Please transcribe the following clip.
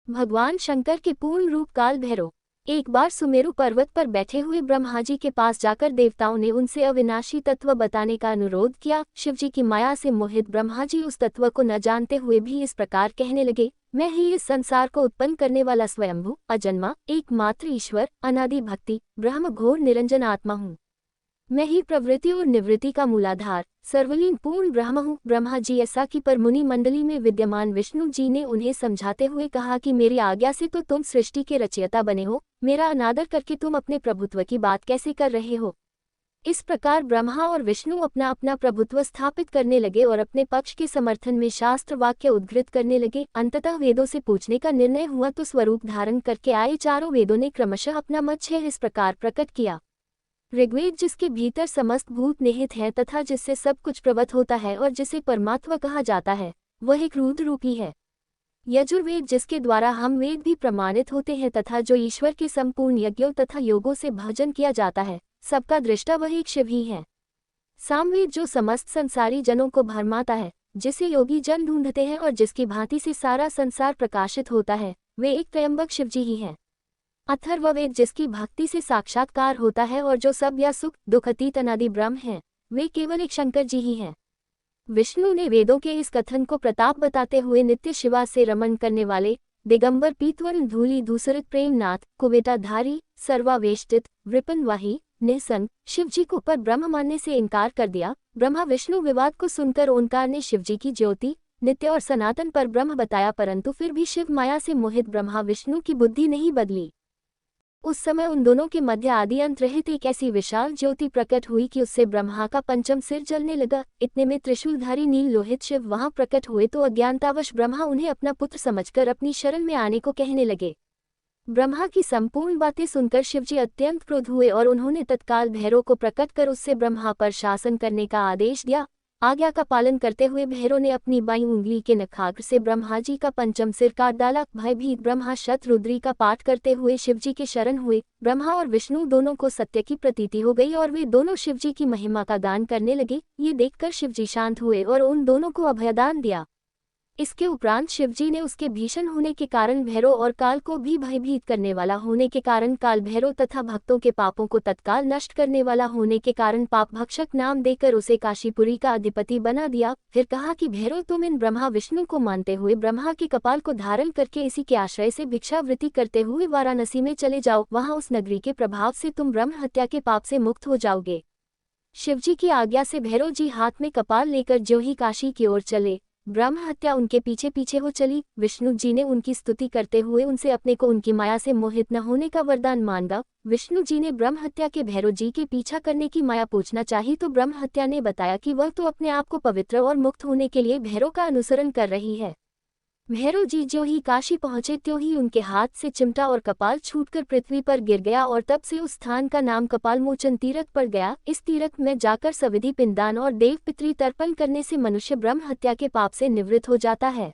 भगवान शंकर के पूर्ण रूप काल भैरव। एक बार सुमेरु पर्वत पर बैठे हुए ब्रह्मा जी के पास जाकर देवताओं ने उनसे अविनाशी तत्व बताने का अनुरोध किया। शिवजी की माया से मोहित ब्रह्मा जी उस तत्व को न जानते हुए भी इस प्रकार कहने लगे, मैं ही इस संसार को उत्पन्न करने वाला स्वयंभू, अजन्मा, एकमात्र ईश्वर, अनादि भक्ति, ब्रह्म घोर निरंजन आत्मा हूँ। मैं ही प्रवृत्ति और निवृत्ति का मूलाधार, सर्वलीन पूर्ण ब्रह्म हूँ। ब्रह्मा जी ऐसा कि पर मुनि मंडली में विद्यमान विष्णु जी ने उन्हें समझाते हुए कहा कि मेरी आज्ञा से तो तुम सृष्टि के रचयिता बने हो, मेरा अनादर करके तुम अपने प्रभुत्व की बात कैसे कर रहे हो। इस प्रकार ब्रह्मा और विष्णु अपना अपना प्रभुत्व स्थापित करने लगे और अपने पक्ष के समर्थन में शास्त्र वाक्य उद्धृत करने लगे। अंततः वेदों से पूछने का निर्णय हुआ तो स्वरूप धारण करके आए चारों वेदों ने क्रमशः अपना मत इस प्रकार प्रकट किया। ऋग्वेद जिसके भीतर समस्त भूत निहित है तथा जिससे सब कुछ प्रवत होता है और जिसे परमात्मा कहा जाता है, वह एक रुद्र रूपी है। यजुर्वेद जिसके द्वारा हम वेद भी प्रमाणित होते हैं तथा जो ईश्वर के संपूर्ण यज्ञों तथा योगों से भजन किया जाता है, सबका दृष्टा वह एक शिव ही है। सामवेद जो समस्त संसारी जनों को भरमाता है, जिसे योगी जन ढूंढते हैं और जिसकी भांति से सारा संसार प्रकाशित होता है, वे एक त्रयंबक शिवजी ही हैं। अथर्ववेद जिसकी भक्ति से साक्षात्कार होता है और जो सब या सुख दुख अतीत अनादि ब्रह्म हैं, वे केवल एक शंकर जी ही हैं। विष्णु ने वेदों के इस कथन को प्रताप बताते हुए नित्य शिवा से रमण करने वाले दिगंबर पीतवर्ण धूलि दूसरित प्रेमनाथ कुवेटाधारी सर्वावेष्टित वृपनवाही निसंग शिवजी को पर ब्रह्म मानने से इनकार कर दिया। ब्रह्मा विष्णु विवाद को सुनकर ओंकार ने शिवजी की ज्योति नित्य और सनातन पर ब्रह्म बताया, परंतु फिर भी शिव माया से मोहित ब्रह्मा विष्णु की बुद्धि नहीं बदली। उस समय उन दोनों के मध्य आदि अंत रहित एक ऐसी विशाल ज्योति प्रकट हुई कि उससे ब्रह्मा का पंचम सिर जलने लगा। इतने में त्रिशूलधारी नील लोहित शिव वहां प्रकट हुए तो अज्ञानतावश ब्रह्मा उन्हें अपना पुत्र समझकर अपनी शरण में आने को कहने लगे। ब्रह्मा की संपूर्ण बातें सुनकर शिवजी अत्यंत क्रोध हुए और उन्होंने तत्काल भैरव को प्रकट कर उससे ब्रह्मा पर शासन करने का आदेश दिया। आज्ञा का पालन करते हुए भैरव ने अपनी बाईं उंगली के नखाग्र से ब्रह्मा जी का पंचम सिर काट डाला। भयभीत ब्रह्मा शतरुद्री का पाठ करते हुए शिवजी के शरण हुए। ब्रह्मा और विष्णु दोनों को सत्य की प्रतीति हो गई और वे दोनों शिवजी की महिमा का गान करने लगे। ये देखकर शिवजी शांत हुए और उन दोनों को अभयदान दिया। इसके उपरांत शिवजी ने उसके भीषण होने के कारण भैरव और काल को भी भयभीत करने वाला होने के कारण काल भैरव तथा भक्तों के पापों को तत्काल नष्ट करने वाला होने के कारण पाप भक्षक नाम देकर उसे काशीपुरी का अधिपति बना दिया। फिर कहा कि भैरव तुम इन ब्रह्मा विष्णु को मानते हुए ब्रह्मा के कपाल को धारण करके इसी के आश्रय से भिक्षावृत्ति करते हुए वाराणसी में चले जाओ, वहां उस नगरी के प्रभाव से तुम ब्रह्म हत्या के पाप से मुक्त हो जाओगे। शिवजी की आज्ञा से भैरव जी हाथ में कपाल लेकर ज्यों ही काशी की ओर चले, ब्रह्म हत्या उनके पीछे पीछे हो चली। विष्णु जी ने उनकी स्तुति करते हुए उनसे अपने को उनकी माया से मोहित न होने का वरदान मांगा। विष्णु जी ने ब्रह्म हत्या के भैरव जी के पीछा करने की माया पूछना चाही तो ब्रह्म हत्या ने बताया कि वह तो अपने आप को पवित्र और मुक्त होने के लिए भैरव का अनुसरण कर रही है। भैरव जी ज्यों ही काशी पहुंचे त्यों ही उनके हाथ से चिमटा और कपाल छूटकर पृथ्वी पर गिर गया और तब से उस स्थान का नाम कपालमोचन तीर्थ पड़ गया। इस तीर्थ में जाकर सविधि पिंडदान और देव पितृ तर्पण करने से मनुष्य ब्रह्म हत्या के पाप से निवृत्त हो जाता है।